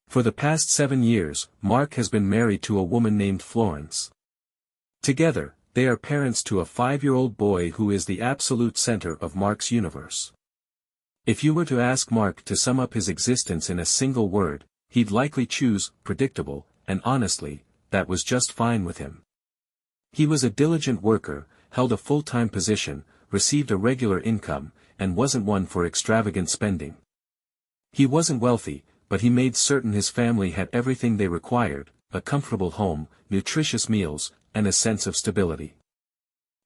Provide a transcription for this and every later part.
For the past 7 years, Mark has been married to a woman named Florence. Together, they are parents to a 5-year-old boy who is the absolute center of Mark's universe. If you were to ask Mark to sum up his existence in a single word, he'd likely choose predictable, and honestly, that was just fine with him. He was a diligent worker, held a full-time position, received a regular income, and wasn't one for extravagant spending. He wasn't wealthy, but he made certain his family had everything they required: a comfortable home, nutritious meals, and a sense of stability.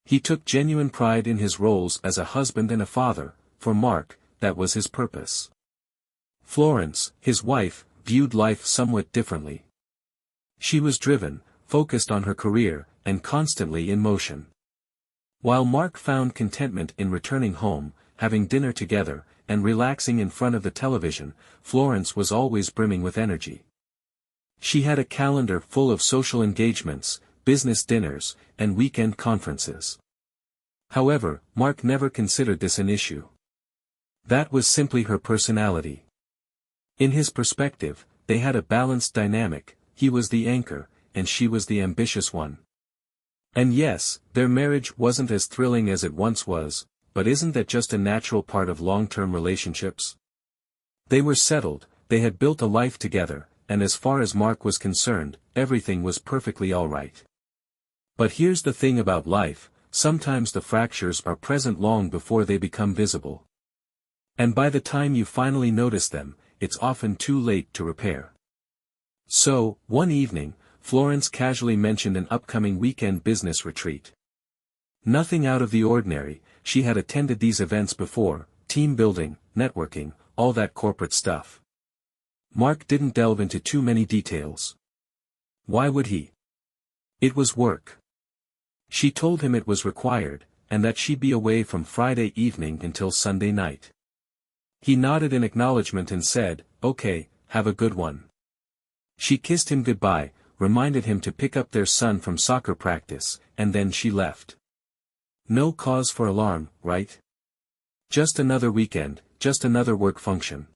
He took genuine pride in his roles as a husband and a father. For Mark, that was his purpose. Florence, his wife, viewed life somewhat differently. She was driven, focused on her career, and constantly in motion. While Mark found contentment in returning home, having dinner together, and relaxing in front of the television, Florence was always brimming with energy. She had a calendar full of social engagements, business dinners, and weekend conferences. However, Mark never considered this an issue. That was simply her personality. In his perspective, they had a balanced dynamic: he was the anchor, and she was the ambitious one. And yes, their marriage wasn't as thrilling as it once was, but isn't that just a natural part of long-term relationships? They were settled, they had built a life together, and as far as Mark was concerned, everything was perfectly alright. But here's the thing about life: sometimes the fractures are present long before they become visible. And by the time you finally notice them, it's often too late to repair. So, one evening, Florence casually mentioned an upcoming weekend business retreat. Nothing out of the ordinary, she had attended these events before: team building, networking, all that corporate stuff. Mark didn't delve into too many details. Why would he? It was work. She told him it was required, and that she'd be away from Friday evening until Sunday night. He nodded in acknowledgement and said, "Okay, have a good one." She kissed him goodbye, reminded him to pick up their son from soccer practice, and then she left. No cause for alarm, right? Just another weekend, just another work function.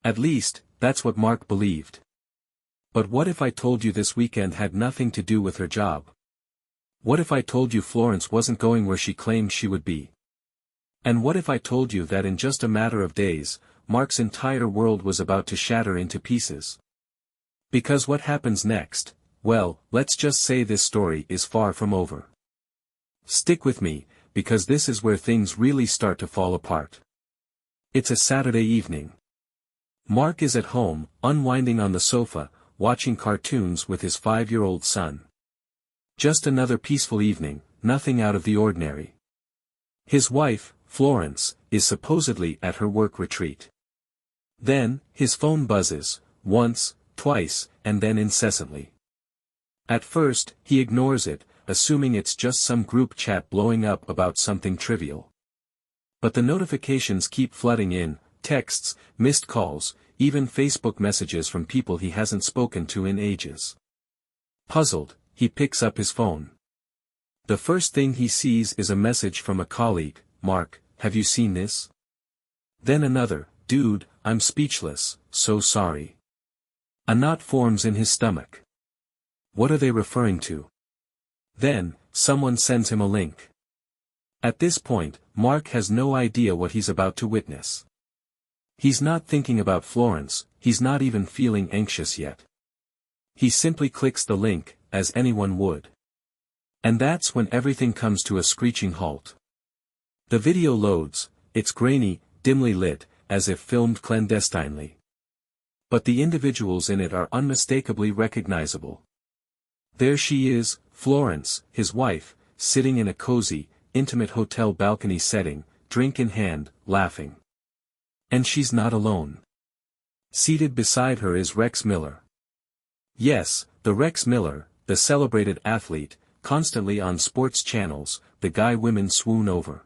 At least, that's what Mark believed. But what if I told you this weekend had nothing to do with her job? What if I told you Florence wasn't going where she claimed she would be? And what if I told you that in just a matter of days, Mark's entire world was about to shatter into pieces? Because what happens next, well, let's just say this story is far from over. Stick with me, because this is where things really start to fall apart. It's a Saturday evening. Mark is at home, unwinding on the sofa, watching cartoons with his 5-year-old son. Just another peaceful evening, nothing out of the ordinary. His wife, Florence, is supposedly at her work retreat. Then, his phone buzzes, once, twice, and then incessantly. At first, he ignores it, assuming it's just some group chat blowing up about something trivial. But the notifications keep flooding in: texts, missed calls, even Facebook messages from people he hasn't spoken to in ages. Puzzled, he picks up his phone. The first thing he sees is a message from a colleague: "Mark, have you seen this?" Then another: "Dude, I'm speechless, so sorry." A knot forms in his stomach. What are they referring to? Then, someone sends him a link. At this point, Mark has no idea what he's about to witness. He's not thinking about Florence, he's not even feeling anxious yet. He simply clicks the link, as anyone would. And that's when everything comes to a screeching halt. The video loads, it's grainy, dimly lit, as if filmed clandestinely. But the individuals in it are unmistakably recognizable. There she is, Florence, his wife, sitting in a cozy, intimate hotel balcony setting, drink in hand, laughing. And she's not alone. Seated beside her is Rex Miller. Yes, the Rex Miller, the celebrated athlete, constantly on sports channels, the guy women swoon over.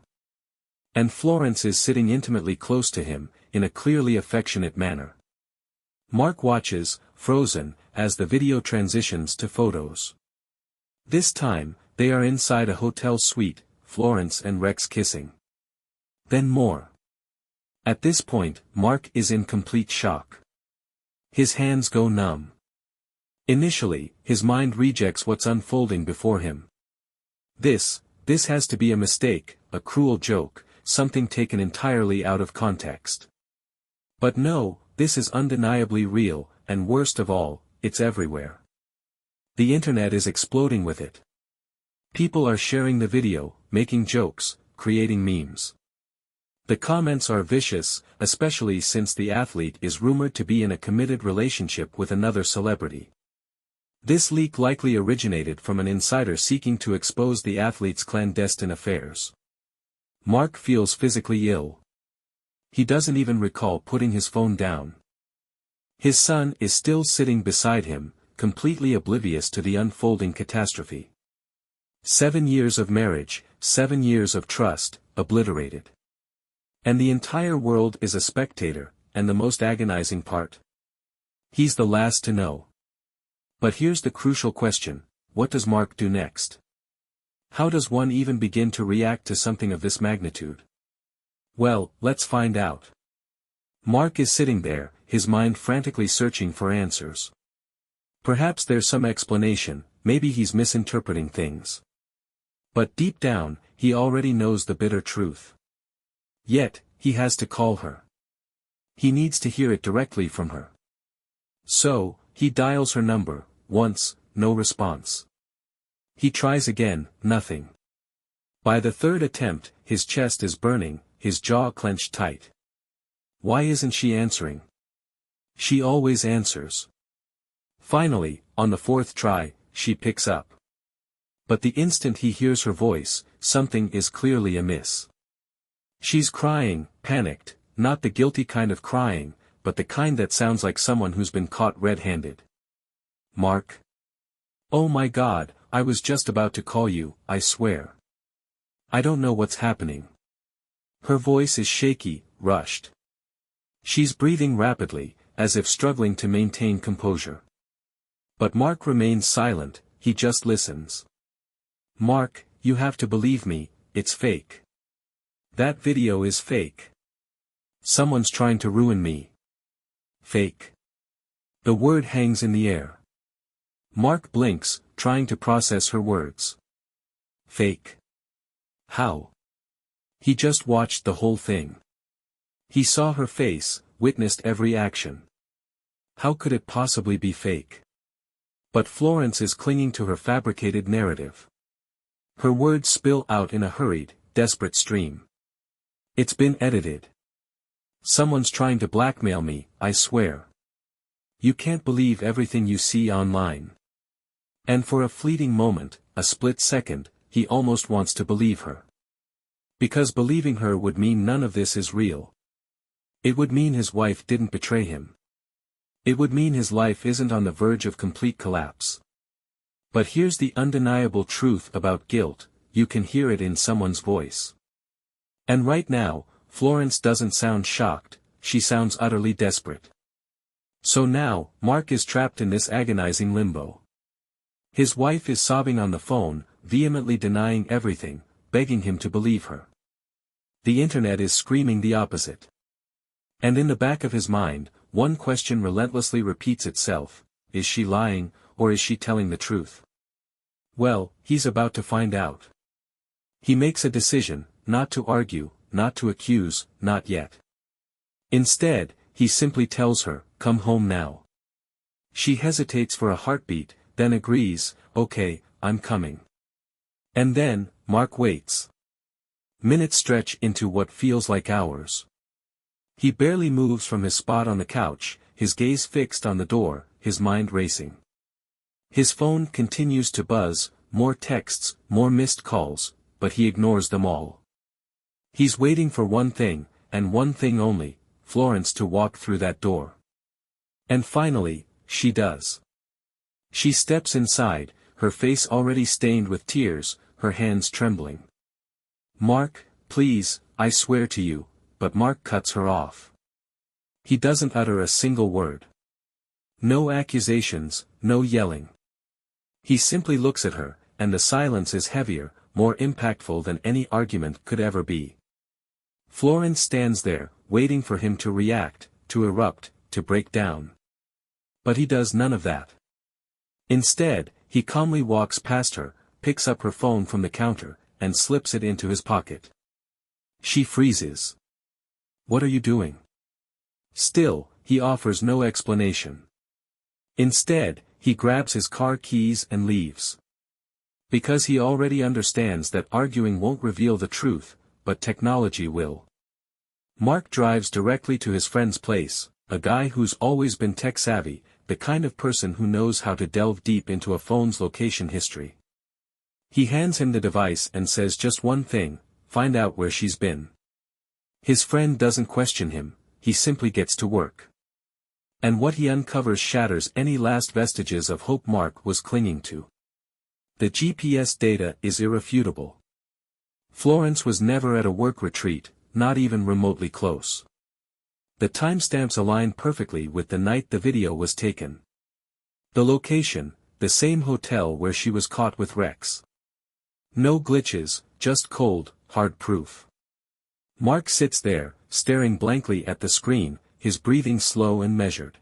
And Florence is sitting intimately close to him, in a clearly affectionate manner. Mark watches, frozen, as the video transitions to photos. This time, they are inside a hotel suite, Florence and Rex kissing. Then more. At this point, Mark is in complete shock. His hands go numb. Initially, his mind rejects what's unfolding before him. This has to be a mistake, a cruel joke, something taken entirely out of context. But no, this is undeniably real, and worst of all, it's everywhere. The internet is exploding with it. People are sharing the video, making jokes, creating memes. The comments are vicious, especially since the athlete is rumored to be in a committed relationship with another celebrity. This leak likely originated from an insider seeking to expose the athlete's clandestine affairs. Mark feels physically ill. He doesn't even recall putting his phone down. His son is still sitting beside him, completely oblivious to the unfolding catastrophe. 7 years of marriage, 7 years of trust, obliterated. And the entire world is a spectator, and the most agonizing part. He's the last to know. But here's the crucial question: what does Mark do next? How does one even begin to react to something of this magnitude? Well, let's find out. Mark is sitting there, his mind frantically searching for answers. Perhaps there's some explanation, maybe he's misinterpreting things. But deep down, he already knows the bitter truth. Yet, he has to call her. He needs to hear it directly from her. So, he dials her number, once, no response. He tries again, nothing. By the third attempt, his chest is burning, his jaw clenched tight. Why isn't she answering? She always answers. Finally, on the fourth try, she picks up. But the instant he hears her voice, something is clearly amiss. She's crying, panicked, not the guilty kind of crying, but the kind that sounds like someone who's been caught red-handed. Mark? Oh my God, I was just about to call you, I swear. I don't know what's happening. Her voice is shaky, rushed. She's breathing rapidly, as if struggling to maintain composure. But Mark remains silent, he just listens. Mark, you have to believe me, it's fake. That video is fake. Someone's trying to ruin me. Fake. The word hangs in the air. Mark blinks, trying to process her words. Fake. How? He just watched the whole thing. He saw her face, witnessed every action. How could it possibly be fake? But Florence is clinging to her fabricated narrative. Her words spill out in a hurried, desperate stream. It's been edited. Someone's trying to blackmail me, I swear. You can't believe everything you see online. And for a fleeting moment, a split second, he almost wants to believe her. Because believing her would mean none of this is real. It would mean his wife didn't betray him. It would mean his life isn't on the verge of complete collapse. But here's the undeniable truth about guilt: you can hear it in someone's voice. And right now, Florence doesn't sound shocked, she sounds utterly desperate. So now, Mark is trapped in this agonizing limbo. His wife is sobbing on the phone, vehemently denying everything, begging him to believe her. The internet is screaming the opposite. And in the back of his mind, one question relentlessly repeats itself: is she lying, or is she telling the truth? Well, he's about to find out. He makes a decision, not to argue, not to accuse, not yet. Instead, he simply tells her, "Come home now." She hesitates for a heartbeat, then agrees, "Okay, I'm coming." And then, Mark waits. Minutes stretch into what feels like hours. He barely moves from his spot on the couch, his gaze fixed on the door, his mind racing. His phone continues to buzz, more texts, more missed calls, but he ignores them all. He's waiting for one thing, and one thing only: Florence to walk through that door. And finally, she does. She steps inside, her face already stained with tears, her hands trembling. "Mark, please, I swear to you," but Mark cuts her off. He doesn't utter a single word. No accusations, no yelling. He simply looks at her, and the silence is heavier, more impactful than any argument could ever be. Florence stands there, waiting for him to react, to erupt, to break down. But he does none of that. Instead, he calmly walks past her, picks up her phone from the counter, and slips it into his pocket. She freezes. "What are you doing?" Still, he offers no explanation. Instead, he grabs his car keys and leaves. Because he already understands that arguing won't reveal the truth, but technology will. Mark drives directly to his friend's place, a guy who's always been tech-savvy, the kind of person who knows how to delve deep into a phone's location history. He hands him the device and says just one thing: find out where she's been. His friend doesn't question him, he simply gets to work. And what he uncovers shatters any last vestiges of hope Mark was clinging to. The GPS data is irrefutable. Florence was never at a work retreat, not even remotely close. The timestamps align perfectly with the night the video was taken. The location, the same hotel where she was caught with Rex. No glitches, just cold, hard proof. Mark sits there, staring blankly at the screen, his breathing slow and measured.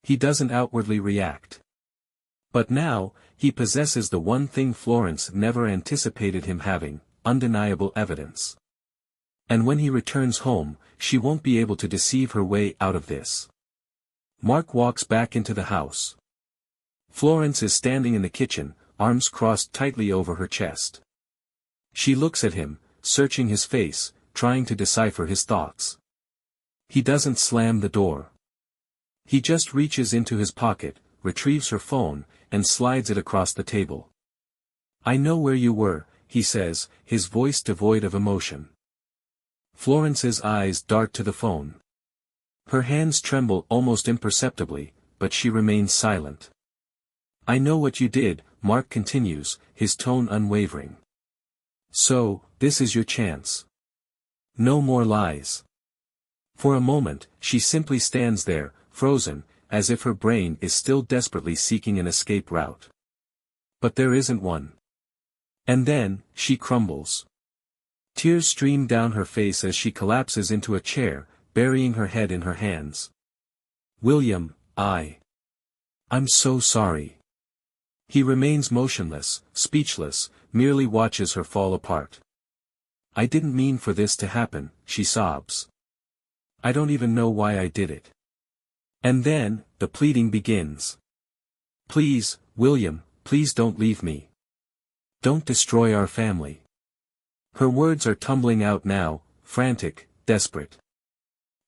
He doesn't outwardly react. But now, he possesses the one thing Florence never anticipated him having: undeniable evidence. And when he returns home, she won't be able to deceive her way out of this. Mark walks back into the house. Florence is standing in the kitchen, arms crossed tightly over her chest. She looks at him, searching his face, trying to decipher his thoughts. He doesn't slam the door. He just reaches into his pocket, retrieves her phone, and slides it across the table. "I know where you were," he says, his voice devoid of emotion. Florence's eyes dart to the phone. Her hands tremble almost imperceptibly, but she remains silent. "I know what you did," Mark continues, his tone unwavering. "So, this is your chance. No more lies." For a moment, she simply stands there, frozen, as if her brain is still desperately seeking an escape route. But there isn't one. And then, she crumbles. Tears stream down her face as she collapses into a chair, burying her head in her hands. "William, I'm so sorry." He remains motionless, speechless, merely watches her fall apart. "I didn't mean for this to happen," she sobs. "I don't even know why I did it." And then, the pleading begins. "Please, William, please don't leave me. Don't destroy our family." Her words are tumbling out now, frantic, desperate.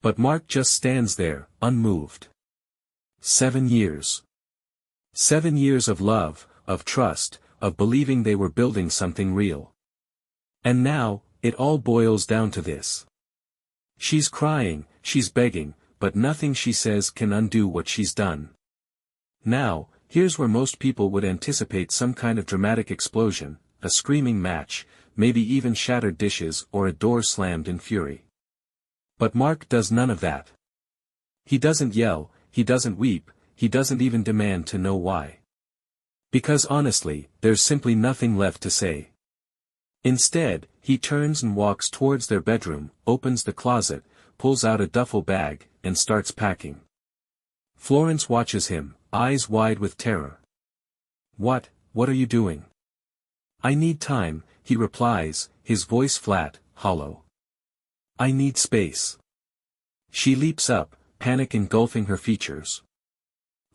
But Mark just stands there, unmoved. 7 years. 7 years of love, of trust, of believing they were building something real. And now, it all boils down to this. She's crying, she's begging, but nothing she says can undo what she's done. Now, here's where most people would anticipate some kind of dramatic explosion, a screaming match, maybe even shattered dishes or a door slammed in fury. But Mark does none of that. He doesn't yell, he doesn't weep, he doesn't even demand to know why. Because honestly, there's simply nothing left to say. Instead, he turns and walks towards their bedroom, opens the closet, pulls out a duffel bag, and starts packing. Florence watches him, eyes wide with terror. What are you doing?" "I need time," he replies, his voice flat, hollow. "I need space." She leaps up, panic engulfing her features.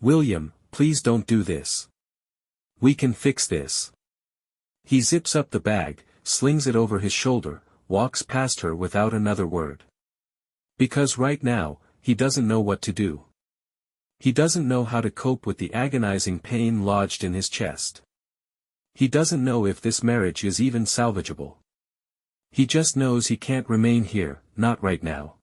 "William, please don't do this. We can fix this." He zips up the bag, slings it over his shoulder, walks past her without another word. Because right now, he doesn't know what to do. He doesn't know how to cope with the agonizing pain lodged in his chest. He doesn't know if this marriage is even salvageable. He just knows he can't remain here, not right now.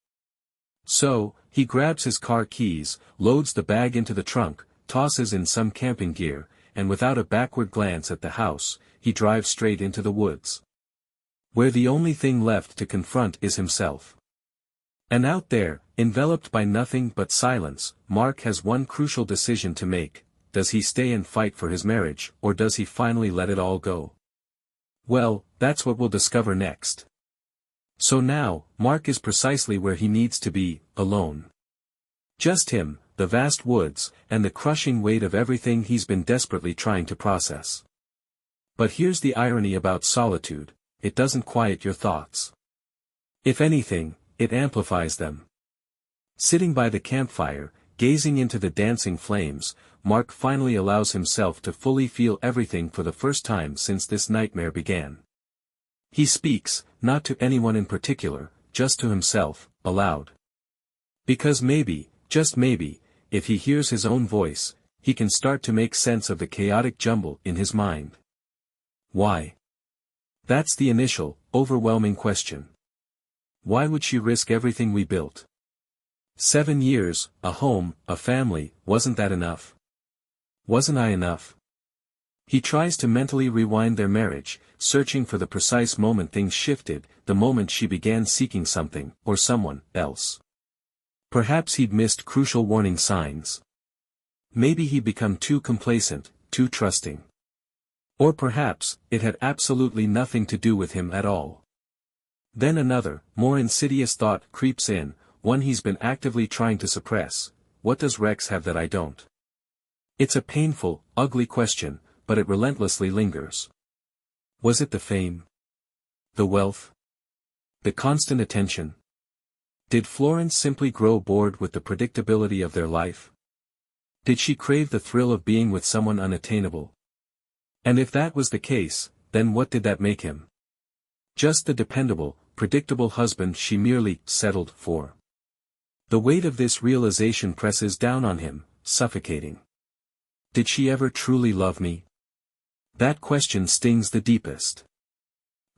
So, he grabs his car keys, loads the bag into the trunk, tosses in some camping gear, and without a backward glance at the house, he drives straight into the woods. Where the only thing left to confront is himself. And out there, enveloped by nothing but silence, Mark has one crucial decision to make: does he stay and fight for his marriage, or does he finally let it all go? Well, that's what we'll discover next. So now, Mark is precisely where he needs to be, alone. Just him, the vast woods, and the crushing weight of everything he's been desperately trying to process. But here's the irony about solitude: it doesn't quiet your thoughts. If anything, it amplifies them. Sitting by the campfire, gazing into the dancing flames, Mark finally allows himself to fully feel everything for the first time since this nightmare began. He speaks, not to anyone in particular, just to himself, aloud. Because maybe, just maybe, if he hears his own voice, he can start to make sense of the chaotic jumble in his mind. Why? That's the initial, overwhelming question. Why would she risk everything we built? 7 years, a home, a family, wasn't that enough? Wasn't I enough? He tries to mentally rewind their marriage, searching for the precise moment things shifted, the moment she began seeking something, or someone, else. Perhaps he'd missed crucial warning signs. Maybe he'd become too complacent, too trusting. Or perhaps, it had absolutely nothing to do with him at all. Then another, more insidious thought creeps in, one he's been actively trying to suppress: what does Rex have that I don't? It's a painful, ugly question, but it relentlessly lingers. Was it the fame? The wealth? The constant attention? Did Florence simply grow bored with the predictability of their life? Did she crave the thrill of being with someone unattainable? And if that was the case, then what did that make him? Just the dependable, predictable husband she merely settled for. The weight of this realization presses down on him, suffocating. Did she ever truly love me? That question stings the deepest.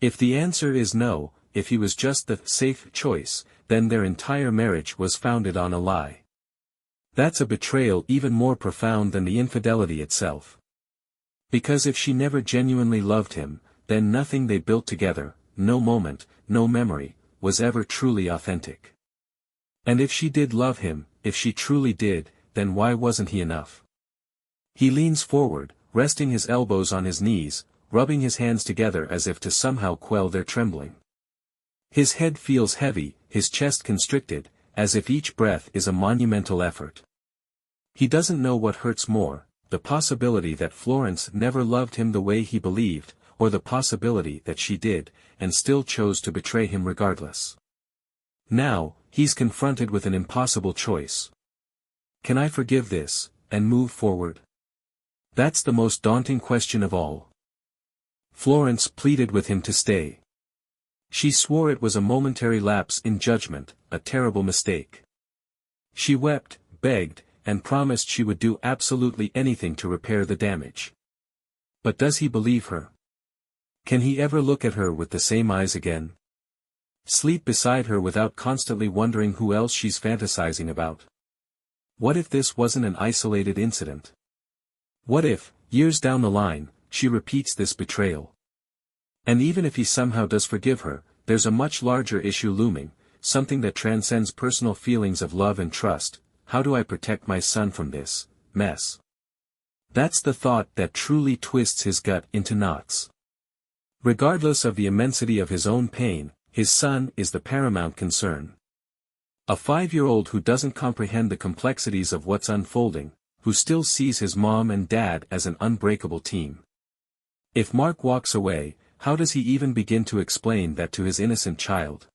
If the answer is no, if he was just the safe choice, then their entire marriage was founded on a lie. That's a betrayal even more profound than the infidelity itself. Because if she never genuinely loved him, then nothing they built together, no moment, no memory, was ever truly authentic. And if she did love him, if she truly did, then why wasn't he enough? He leans forward, resting his elbows on his knees, rubbing his hands together as if to somehow quell their trembling. His head feels heavy, his chest constricted, as if each breath is a monumental effort. He doesn't know what hurts more, the possibility that Florence never loved him the way he believed, or the possibility that she did, and still chose to betray him regardless. Now, he's confronted with an impossible choice. Can I forgive this, and move forward? That's the most daunting question of all. Florence pleaded with him to stay. She swore it was a momentary lapse in judgment, a terrible mistake. She wept, begged, and promised she would do absolutely anything to repair the damage. But does he believe her? Can he ever look at her with the same eyes again? Sleep beside her without constantly wondering who else she's fantasizing about? What if this wasn't an isolated incident? What if, years down the line, she repeats this betrayal? And even if he somehow does forgive her, there's a much larger issue looming, something that transcends personal feelings of love and trust. How do I protect my son from this mess? That's the thought that truly twists his gut into knots. Regardless of the immensity of his own pain, his son is the paramount concern. A 5-year-old who doesn't comprehend the complexities of what's unfolding, who still sees his mom and dad as an unbreakable team. If Mark walks away, how does he even begin to explain that to his innocent child?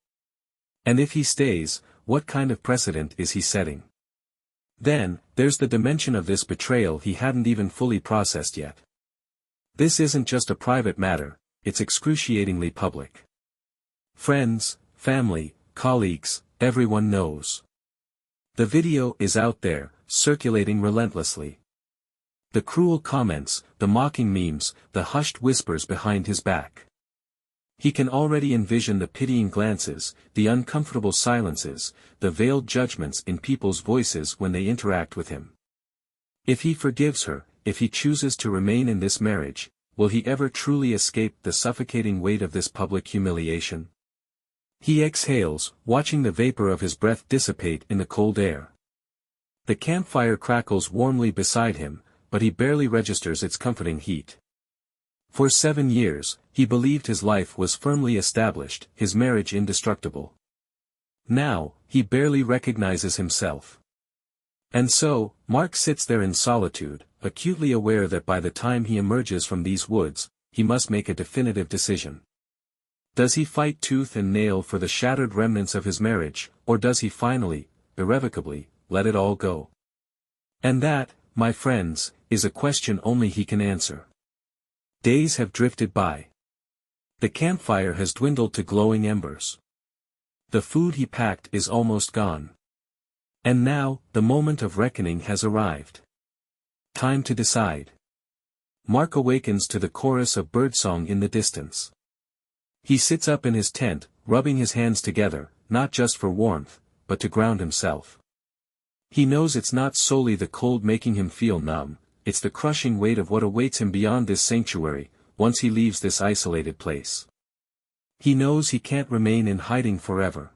And if he stays, what kind of precedent is he setting? Then, there's the dimension of this betrayal he hadn't even fully processed yet. This isn't just a private matter, it's excruciatingly public. Friends, family, colleagues, everyone knows. The video is out there, circulating relentlessly. The cruel comments, the mocking memes, the hushed whispers behind his back. He can already envision the pitying glances, the uncomfortable silences, the veiled judgments in people's voices when they interact with him. If he forgives her, if he chooses to remain in this marriage, will he ever truly escape the suffocating weight of this public humiliation? He exhales, watching the vapor of his breath dissipate in the cold air. The campfire crackles warmly beside him, but he barely registers its comforting heat. For 7 years, he believed his life was firmly established, his marriage indestructible. Now, he barely recognizes himself. And so, Mark sits there in solitude, acutely aware that by the time he emerges from these woods, he must make a definitive decision. Does he fight tooth and nail for the shattered remnants of his marriage, or does he finally, irrevocably, let it all go? And that, my friends, is a question only he can answer. Days have drifted by. The campfire has dwindled to glowing embers. The food he packed is almost gone. And now, the moment of reckoning has arrived. Time to decide. Mark awakens to the chorus of birdsong in the distance. He sits up in his tent, rubbing his hands together, not just for warmth, but to ground himself. He knows it's not solely the cold making him feel numb, it's the crushing weight of what awaits him beyond this sanctuary, once he leaves this isolated place. He knows he can't remain in hiding forever.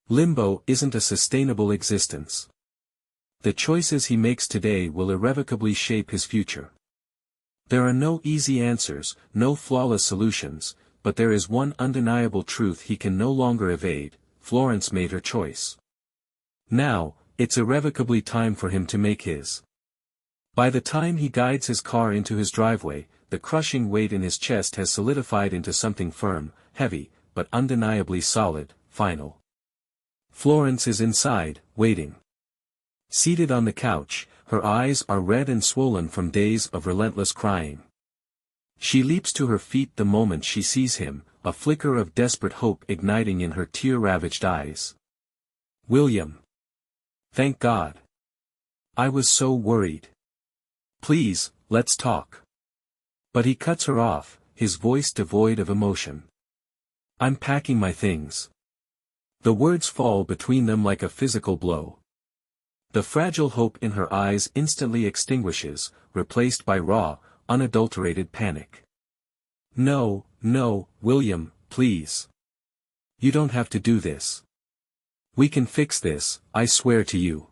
Limbo isn't a sustainable existence. The choices he makes today will irrevocably shape his future. There are no easy answers, no flawless solutions, but there is one undeniable truth he can no longer evade: Florence made her choice. Now, it's irrevocably time for him to make his. By the time he guides his car into his driveway, the crushing weight in his chest has solidified into something firm, heavy, but undeniably solid, final. Florence is inside, waiting. Seated on the couch, her eyes are red and swollen from days of relentless crying. She leaps to her feet the moment she sees him, a flicker of desperate hope igniting in her tear-ravaged eyes. "William. Thank God. I was so worried. Please, let's talk." But he cuts her off, his voice devoid of emotion. "I'm packing my things." The words fall between them like a physical blow. The fragile hope in her eyes instantly extinguishes, replaced by raw, unadulterated panic. "No, no, William, please. You don't have to do this. We can fix this, I swear to you."